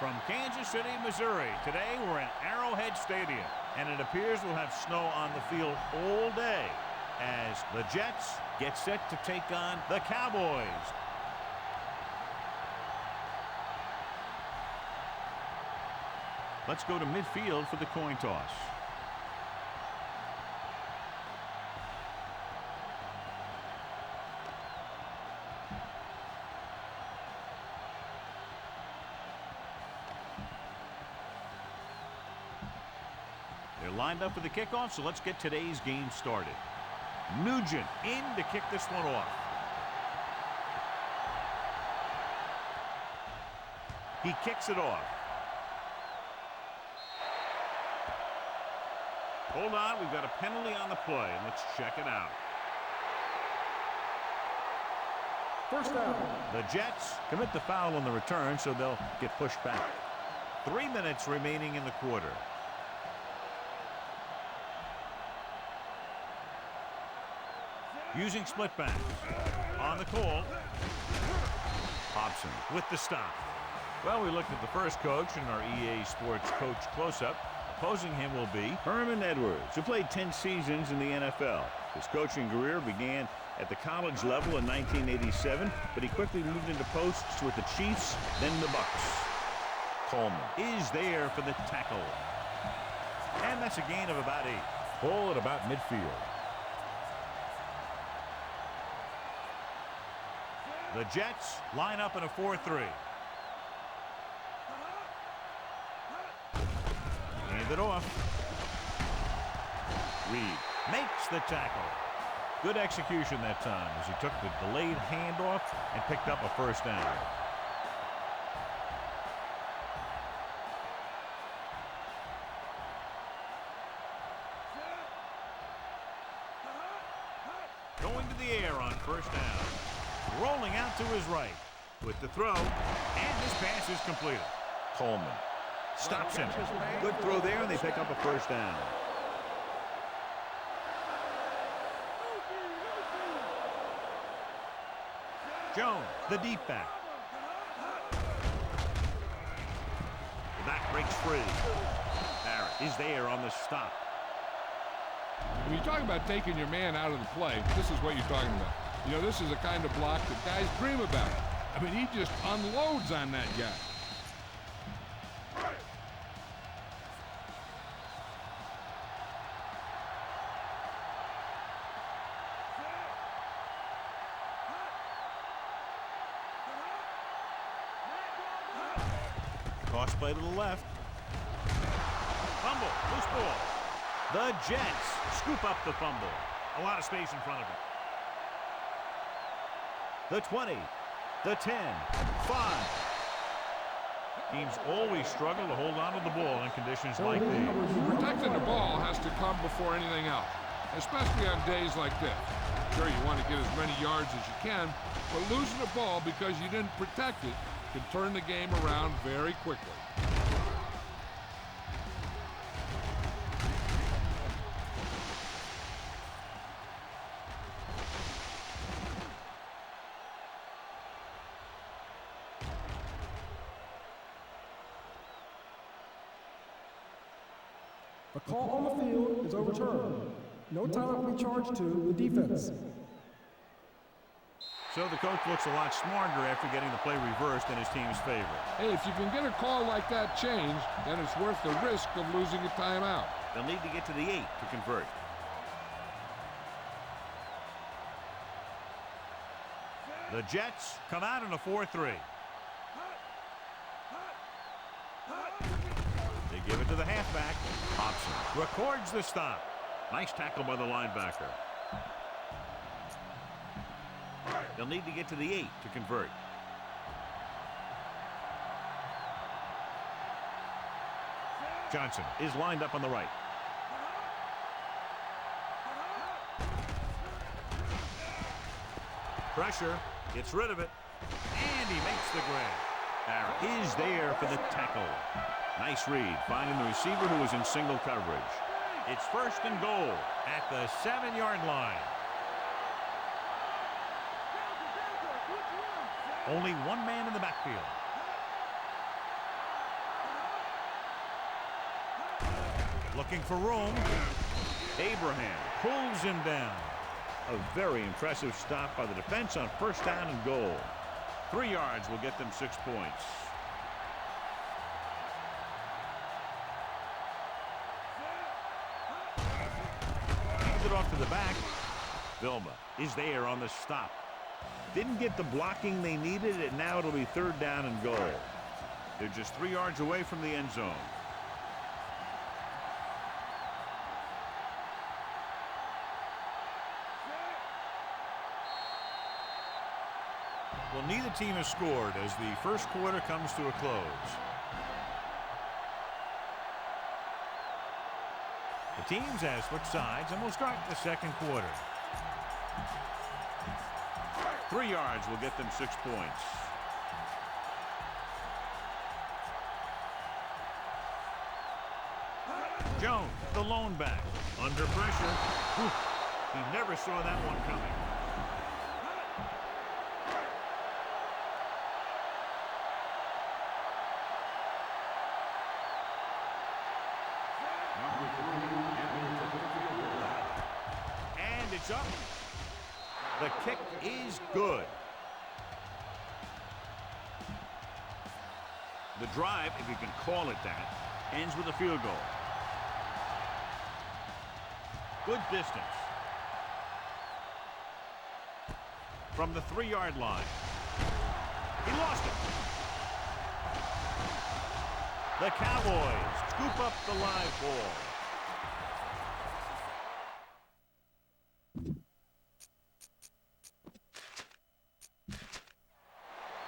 from Kansas City, Missouri. Today we're in Arrowhead Stadium, and it appears we'll have snow on the field all day as the Jets get set to take on the Cowboys. Let's go to midfield for the coin toss. They're lined up for the kickoff, so let's get today's game started. Nugent in to kick this one off. He kicks it off. Hold on, we've got a penalty on the play, and let's check it out. First down. The Jets commit the foul on the return, so they'll get pushed back. 3 minutes remaining in the quarter. Using split backs. On the call. Hobson with the stop. Well, we looked at the first coach in our EA Sports Coach Close-Up. Opposing him will be Herman Edwards, who played 10 seasons in the NFL. His coaching career began at the college level in 1987, but he quickly moved into posts with the Chiefs, then the Bucs. Coleman is there for the tackle. And that's a gain of about 8. Ball at about midfield. The Jets line up in a 4-3. Hand it off. Reed makes the tackle. Good execution that time as he took the delayed handoff and picked up a first down. Going to the air on first down. Rolling out to his right with the throw, and this pass is completed. Coleman stops him. Good throw there, and they pick up a first down. Jones, the deep back. The back breaks free. Barrett is there on the stop. When you talk about taking your man out of the play, this is what you're talking about. You know, this is the kind of block that guys dream about. I mean, he just unloads on that guy. Toss play to the left. Fumble, loose ball. The Jets scoop up the fumble. A lot of space in front of him. The 20, the 10, 5. Teams always struggle to hold on to the ball in conditions like these. Protecting the ball has to come before anything else, especially on days like this. Sure, you want to get as many yards as you can, but losing the ball because you didn't protect it can turn the game around very quickly. A call on the field is overturned. No time will be charged to the defense. So the coach looks a lot smarter after getting the play reversed in his team's favor. Hey, if you can get a call like that changed, then it's worth the risk of losing a timeout. They'll need to get to the 8 to convert. The Jets come out in a 4-3. They give it to the halfback. Hobson records the stop. Nice tackle by the linebacker. They'll need to get to the 8 to convert. Johnson is lined up on the right. Pressure, gets rid of it, and he makes the grab. Barrett is there for the tackle. Nice read, finding the receiver who was in single coverage. It's first and goal at the 7-yard line. Only one man in the backfield. Looking for room. Abraham pulls him down. A very impressive stop by the defense on first down and goal. 3 yards will get them 6 points. Hands it off to the back. Vilma is there on the stop. Didn't get the blocking they needed, and now it'll be 3rd down and goal. They're just 3 yards away from the end zone. Well, neither team has scored as the first quarter comes to a close. The teams have switched sides, and we'll start the second quarter. 3 yards will get them 6 points. Jones, the lone back, under pressure. Whew. He never saw that one coming. And it's up. The kick is good. The drive, if you can call it that, ends with a field goal. Good distance. From the 3-yard line. He lost it. The Cowboys scoop up the live ball.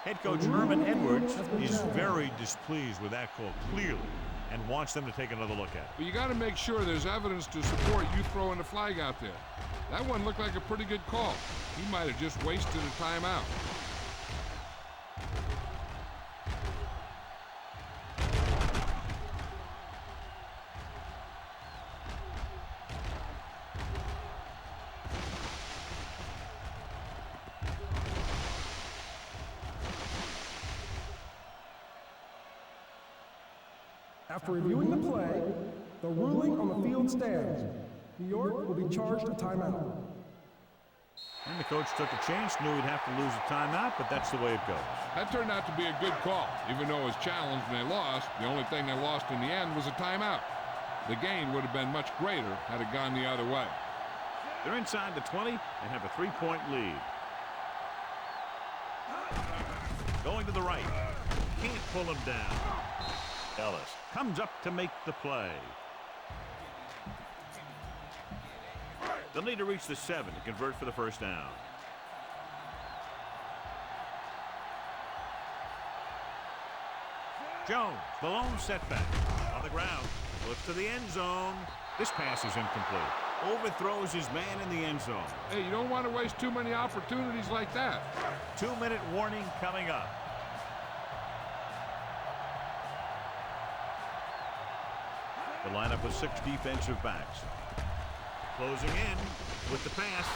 Head coach Herman Edwards is very displeased with that call, clearly, and wants them to take another look at it. But you got to make sure there's evidence to support you throwing the flag out there. That one looked like a pretty good call. He might have just wasted a timeout. After reviewing the play, the ruling on the field stands. New York will be charged a timeout. And the coach took a chance, knew he'd have to lose a timeout, but that's the way it goes. That turned out to be a good call. Even though it was challenged and they lost, the only thing they lost in the end was a timeout. The gain would have been much greater had it gone the other way. They're inside the 20 and have a 3-point lead. Going to the right. Can't pull him down. Ellis comes up to make the play. They'll need to reach the 7 to convert for the first down. Jones, the lone setback. On the ground, looks to the end zone. This pass is incomplete. Overthrows his man in the end zone. Hey, you don't want to waste too many opportunities like that. 2-minute warning coming up. The lineup with 6 defensive backs. Closing in with the pass.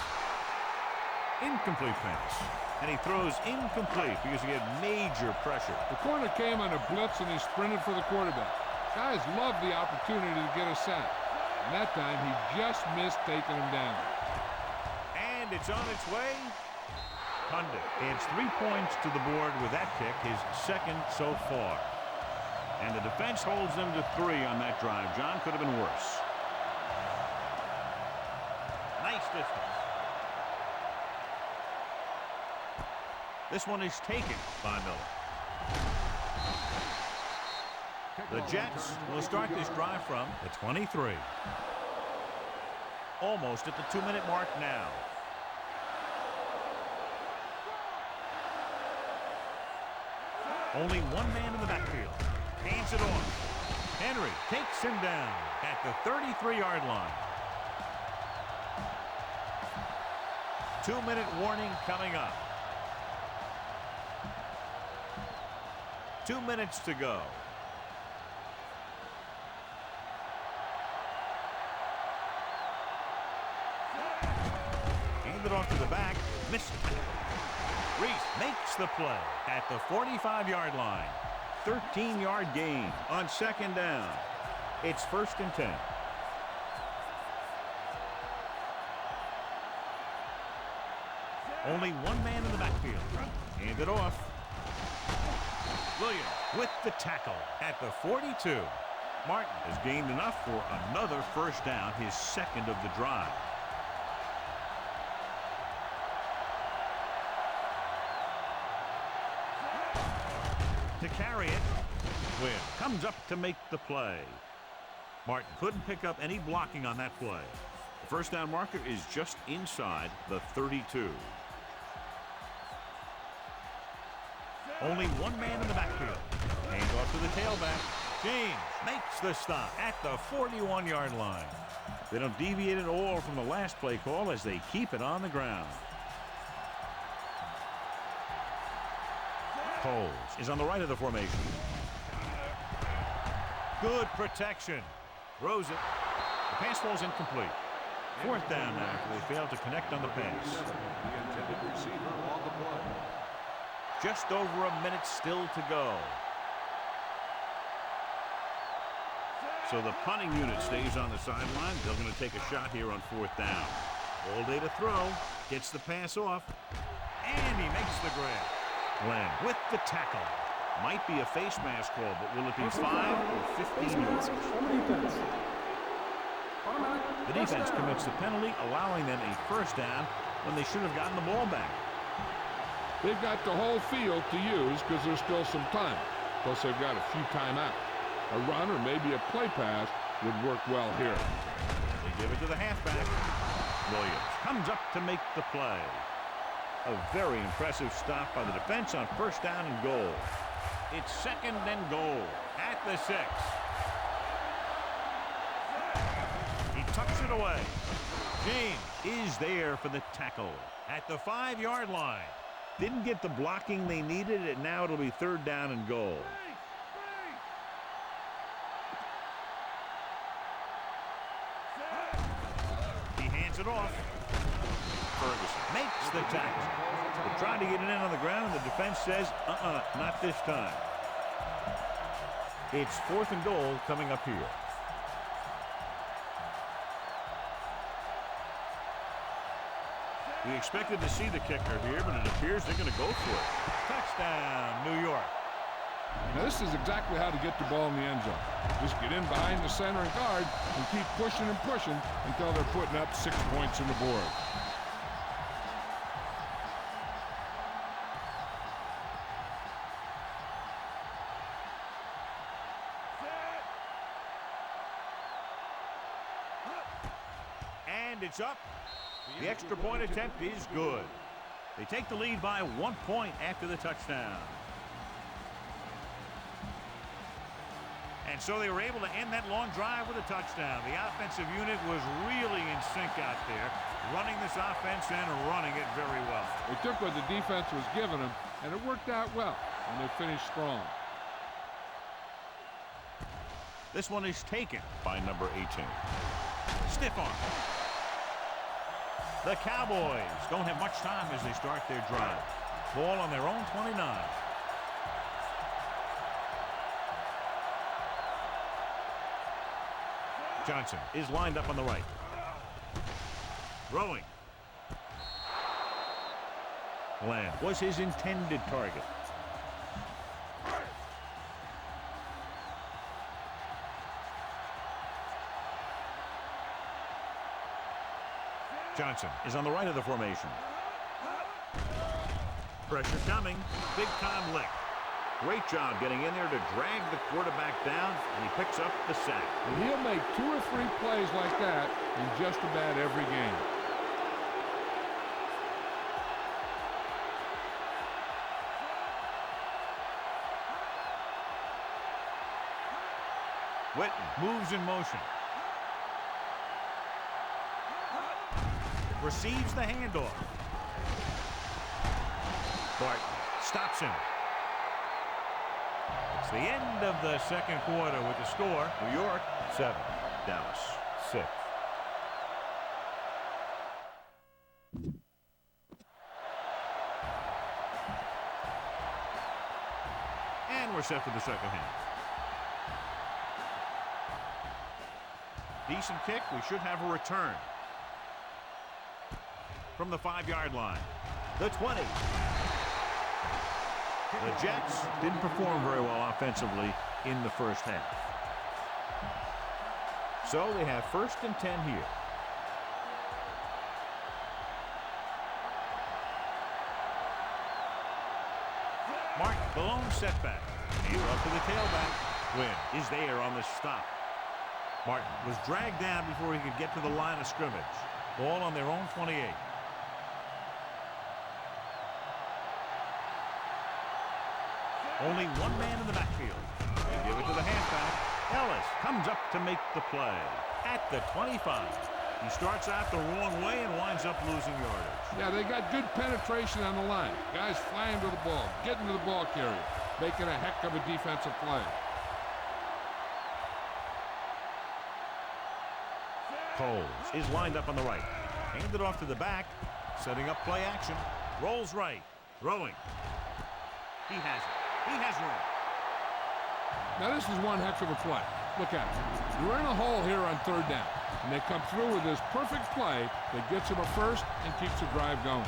Incomplete pass. And he throws incomplete because he had major pressure. The corner came on a blitz and he sprinted for the quarterback. Guys love the opportunity to get a sack. And that time he just missed taking him down. And it's on its way. Pundit adds 3 points to the board with that kick, his second so far. And the defense holds them to 3 on that drive. John, could have been worse. Nice distance. This one is taken by Miller. The Jets will start this drive from the 23. Almost at the 2-minute mark now. Only one man in the backfield. Hands it off. Henry takes him down at the 33-yard line. 2-minute warning coming up. 2 minutes to go. Hand it off to the back. Missed it. Reese makes the play at the 45-yard line. 13-yard gain on second down. It's 1st and 10. Only one man in the backfield. Hand it off. Williams with the tackle at the 42. Martin has gained enough for another first down, his second of the drive. To carry it, Quinn comes up to make the play. Martin couldn't pick up any blocking on that play. The first down marker is just inside the 32. Only one man in the backfield. Hand off to the tailback. James makes the stop at the 41-yard line. They don't deviate at all from the last play call as they keep it on the ground. Coles is on the right of the formation. Good protection. Throws it. The pass falls incomplete. Fourth down now after they failed to connect on the pass. The intended receiver on the play. Just over a minute still to go. So the punting unit stays on the sideline. They're going to take a shot here on fourth down. All day to throw. Gets the pass off. And he makes the grab. Glenn with the tackle. Might be a face mask call, but will it be 5 or 15 yards? The defense commits the penalty, allowing them a first down when they should have gotten the ball back. They've got the whole field to use because there's still some time. Plus, they've got a few timeouts. A run or maybe a play pass would work well here. They give it to the halfback. Williams comes up to make the play. A very impressive stop by the defense on first down and goal. It's second and goal at the 6. He tucks it away. James is there for the tackle at the 5-yard line. Didn't get the blocking they needed, and now it'll be third down and goal. He hands it off. Ferguson makes the tackle. They tried to get it in on the ground, and the defense says, not this time. It's fourth and goal coming up here. We expected to see the kicker here, but it appears they're going to go for it. Touchdown, New York. Now, this is exactly how to get the ball in the end zone. Just get in behind the center and guard and keep pushing and pushing until they're putting up 6 points on the board. And it's up. The extra point attempt is good. They take the lead by 1 point after the touchdown. And so they were able to end that long drive with a touchdown. The offensive unit was really in sync out there, running this offense and running it very well. They took what the defense was giving them, and it worked out well, and they finished strong. This one is taken by number 18. Stiff arm. The Cowboys don't have much time as they start their drive. Ball on their own 29. Johnson is lined up on the right. Throwing. Glenn was his intended target. Johnson is on the right of the formation. Pressure coming. Big time lick. Great job getting in there to drag the quarterback down, and he picks up the sack. And he'll make 2 or 3 plays like that in just about every game. Witten moves in motion. Receives the handoff. Barton stops him. It's the end of the second quarter with the score. New York 7, Dallas 6. And we're set for the second half. Decent kick. We should have a return from the 5-yard line. the 20. The Jets didn't perform very well offensively in the first half. So they have 1st and 10 here. Mark, the lone setback. Hand up to the tailback. Wynn is there on the stop. Martin was dragged down before he could get to the line of scrimmage. Ball on their own 28. Only one man in the backfield. They give it to the halfback. Ellis comes up to make the play at the 25. He starts out the wrong way and winds up losing yardage. Yeah, they got good penetration on the line. Guys flying to the ball, getting to the ball carrier, making a heck of a defensive play. Coles is lined up on the right. Handed off to the back. Setting up play action. Rolls right. Throwing. He has it. He has room. Now this is one heck of a play. Look at it. You're in a hole here on 3rd down. And they come through with this perfect play that gets them a first and keeps the drive going.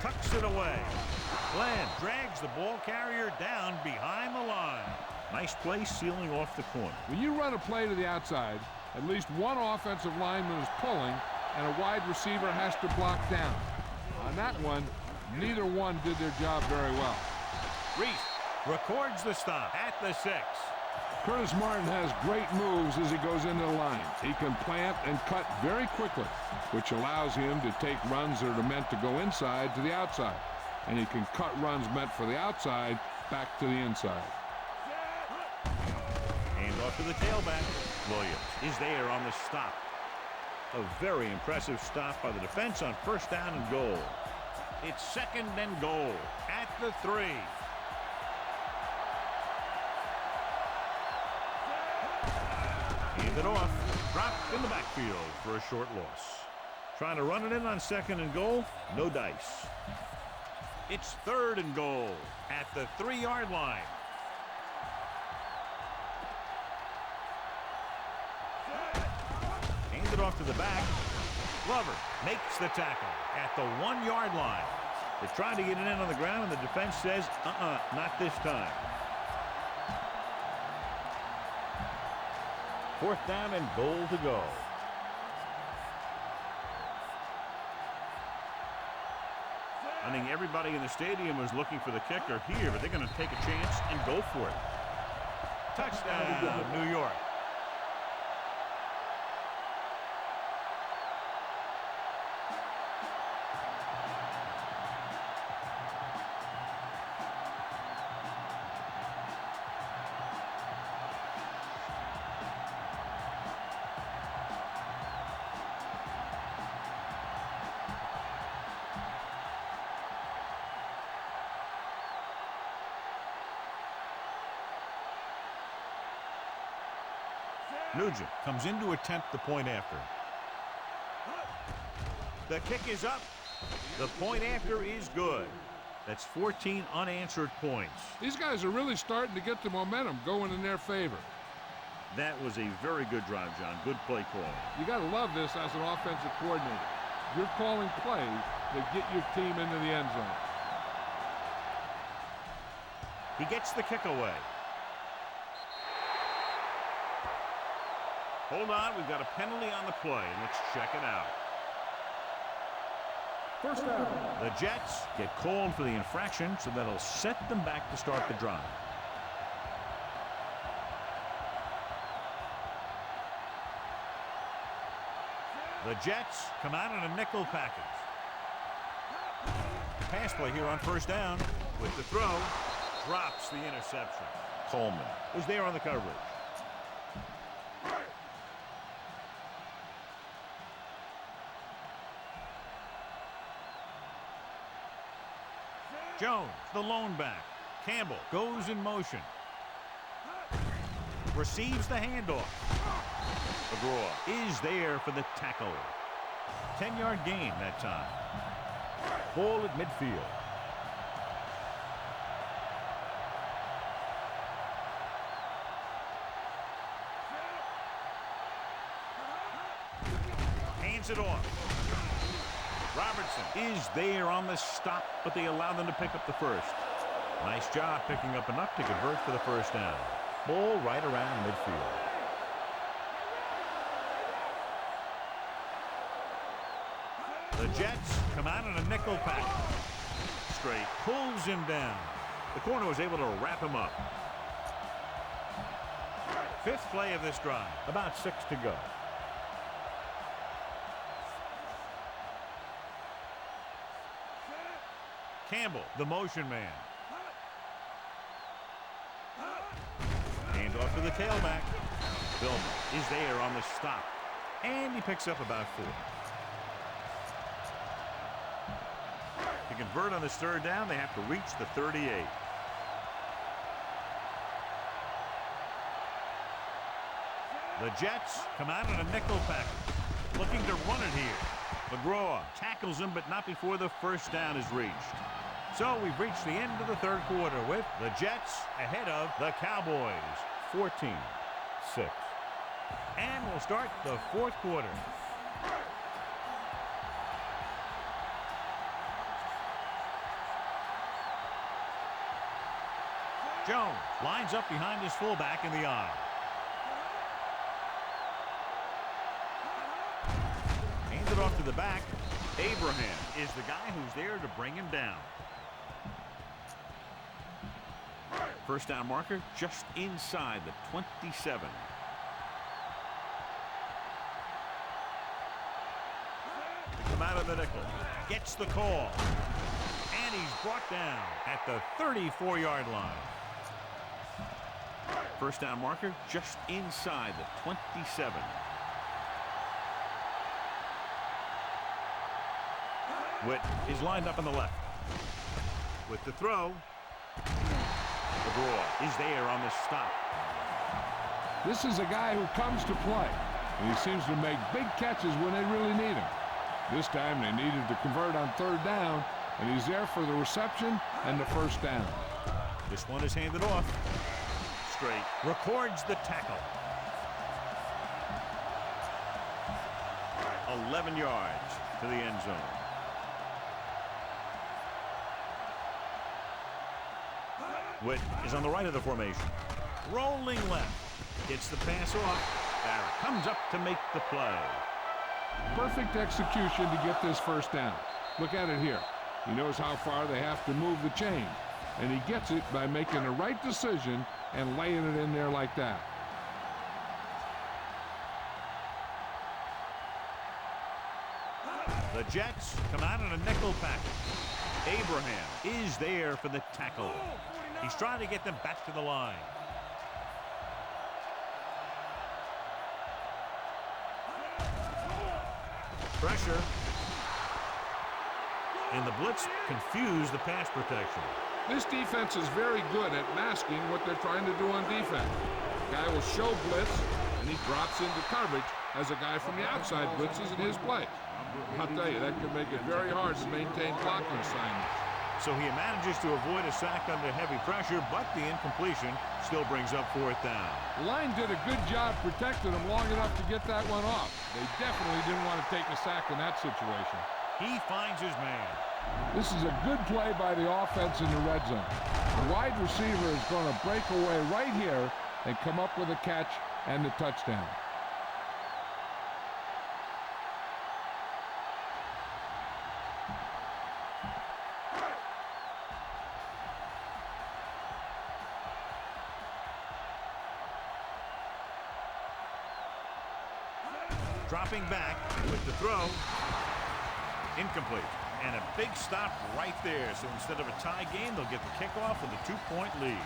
Tucks it away. Glenn drags the ball carrier down behind the line. Nice play sealing off the corner. When you run a play to the outside, at least one offensive lineman is pulling and a wide receiver has to block down. On that one, neither one did their job very well. Reese records the stop at the 6. Curtis Martin has great moves as he goes into the line. He can plant and cut very quickly, which allows him to take runs that are meant to go inside to the outside. And he can cut runs meant for the outside back to the inside. Hand off to the tailback. Williams is there on the stop. A very impressive stop by the defense on 1st down and goal. It's 2nd and goal at the 3. Hand it off. Dropped in the backfield for a short loss. Trying to run it in on 2nd and goal. No dice. It's 3rd and goal at the 3-yard line. Hand it off to the back. Glover makes the tackle at the 1-yard line. They're trying to get it in on the ground, and the defense says, not this time. 4th down and goal to go. I think everybody in the stadium was looking for the kicker here, but they're going to take a chance and go for it. Touchdown, New York. Nugent comes in to attempt the point after. The kick is up. The point after is good. That's 14 unanswered points. These guys are really starting to get the momentum going in their favor. That was a very good drive, John. Good play call. You got to love this as an offensive coordinator. You're calling plays that get your team into the end zone. He gets the kick away. Hold on, we've got a penalty on the play. Let's check it out. 1st down. The Jets get called for the infraction, so that'll set them back to start the drive. The Jets come out in a nickel package. Pass play here on 1st down. With the throw, drops the interception. Coleman was there on the coverage. Jones, the lone back. Campbell goes in motion. Receives the handoff. McGraw is there for the tackle. 10-yard gain that time. Ball at midfield. it off. Robertson is there on the stop, but they allow them to pick up the first. Nice job picking up enough to convert for the first down. Ball right around midfield. The Jets come out in a nickel pack. Straight pulls him down. The corner was able to wrap him up. Fifth play of this drive. About 6 to go. Campbell, the motion man. Hand off to the tailback. Billman is there on the stop. And he picks up about 4. To convert on this third down, they have to reach the 38. The Jets come out in a nickel pack, looking to run it here. McGraw tackles him, but not before the first down is reached. So we've reached the end of the third quarter with the Jets ahead of the Cowboys, 14-6. And we'll start the fourth quarter. Jones lines up behind his fullback in the eye. Hands it off to the back. Abraham is the guy who's there to bring him down. First down marker just inside the 27. They come out of the nickel. Gets the call. And he's brought down at the 34-yard line. First down marker just inside the 27. Witt is lined up on the left. With the throw. McGraw is there on the stop. This is a guy who comes to play, and he seems to make big catches when they really need him. This time they needed to convert on third down, and he's there for the reception and the first down. This one is handed off. Straight. Records the tackle. 11 yards to the end zone. Witt is on the right of the formation. Rolling left. Gets the pass off. Barrett comes up to make the play. Perfect execution to get this first down. Look at it here. He knows how far they have to move the chain, and he gets it by making the right decision and laying it in there like that. The Jets come out in a nickel package. Abraham is there for the tackle. He's trying to get them back to the line. Pressure. And the blitz confused the pass protection. This defense is very good at masking what they're trying to do on defense. The guy will show blitz, and he drops into coverage as a guy from the outside blitzes in his play. I'll tell you, that can make it very hard to maintain blocking assignments. So he manages to avoid a sack under heavy pressure, but the incompletion still brings up fourth down. The line did a good job protecting him long enough to get that one off. They definitely didn't want to take a sack in that situation. He finds his man. This is a good play by the offense in the red zone. The wide receiver is going to break away right here and come up with a catch and the touchdown. Dropping back with the throw. Incomplete. And a big stop right there. So instead of a tie game, they'll get the kickoff with a 2-point lead.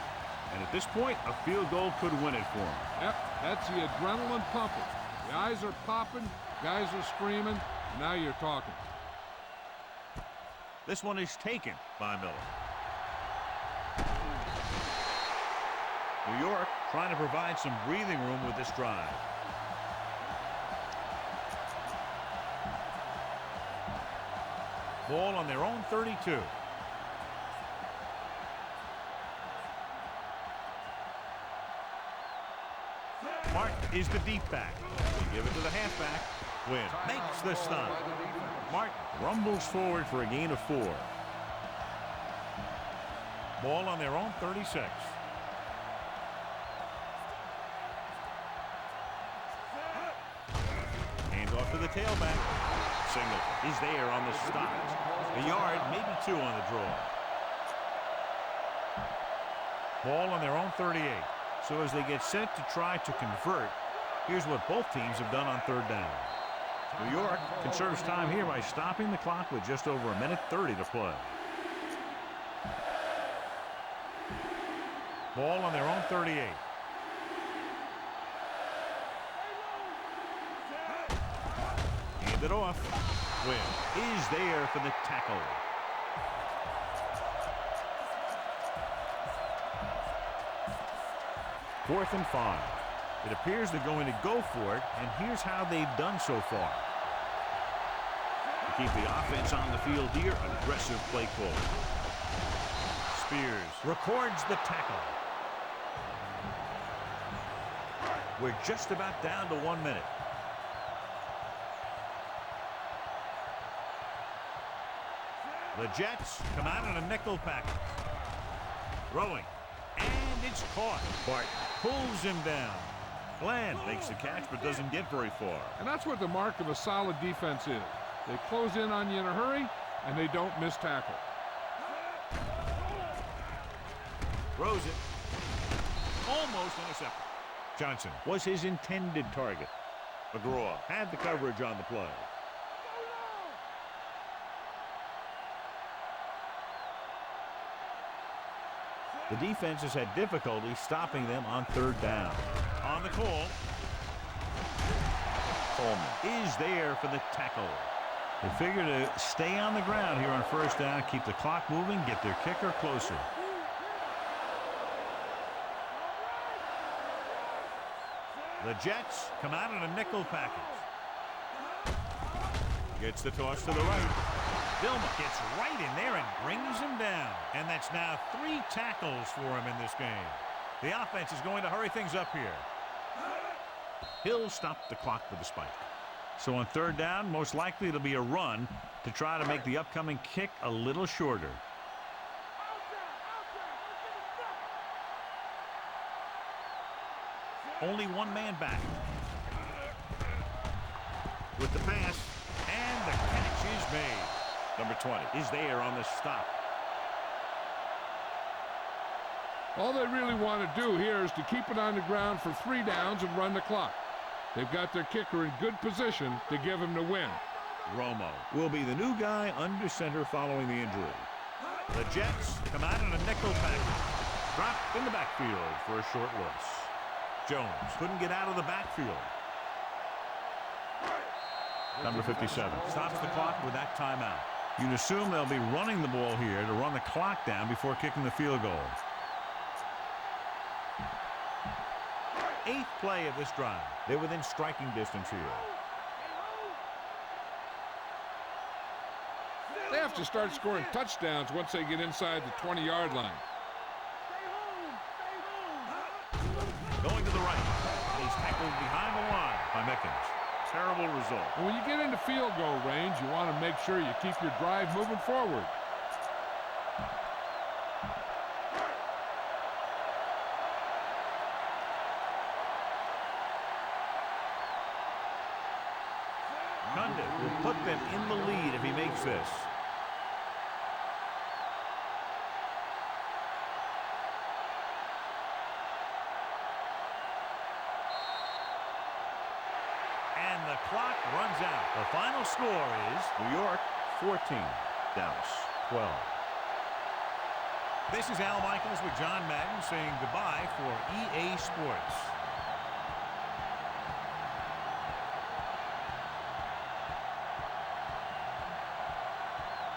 And at this point, a field goal could win it for them. Yep, that's the adrenaline pumping. The eyes are popping, guys are screaming, and now you're talking. This one is taken by Miller. New York trying to provide some breathing room with this drive. Ball on their own 32. Mark is the deep back. give it to the halfback. Wynn makes the stop. Martin rumbles forward for a gain of 4. Ball on their own 36. Hands off to the tailback. Singleton is there on the stop. A yard, maybe 2 on the draw. Ball on their own 38. So as they get set to try to convert, here's what both teams have done on 3rd down. New York conserves time here by stopping the clock with just over 1:30 to play. Ball on their own 38. Hand it off. Wynn is there for the tackle. Fourth and 5. It appears they're going to go for it, and here's how they've done so far. To keep the offense on the field here, aggressive play call. Spears records the tackle. We're just about down to 1 minute. The Jets come out in a nickel package. Throwing. And it's caught. Barton pulls him down. Bland makes the catch but doesn't get very far. And that's what the mark of a solid defense is. They close in on you in a hurry, and they don't miss tackle. Throws it. Almost intercepted. Johnson was his intended target. McGraw had the coverage on the play. The defense has had difficulty stopping them on 3rd down. On the call, Coleman is there for the tackle. They figure to stay on the ground here on 1st down, keep the clock moving, get their kicker closer. The Jets come out in a nickel package. Gets the toss to the right. Dillman gets right in there and brings him down. And that's now 3 tackles for him in this game. The offense is going to hurry things up here. He'll stop the clock with a spike. So on 3rd down, most likely it'll be a run to try to make the upcoming kick a little shorter. Only 1 man back. With the pass, and the catch is made. Number 20 is there on the stop. All they really want to do here is to keep it on the ground for 3 downs and run the clock. They've got their kicker in good position to give him the win. Romo will be the new guy under center following the injury. The Jets come out in a nickel package. Dropped in the backfield for a short loss. Jones couldn't get out of the backfield. Number 57 stops the clock with that timeout. You'd assume they'll be running the ball here to run the clock down before kicking the field goal. 8th play of this drive. They're within striking distance here. They have to start scoring touchdowns once they get inside the 20-yard line. Going to the right. And he's tackled behind the line by Mickens. Terrible result. And when you get into field goal range, you want to make sure you keep your drive moving forward. Condon will put them in the lead if he makes this. And the clock runs out. The final score is New York 14, Dallas 12. This is Al Michaels with John Madden saying goodbye for EA Sports.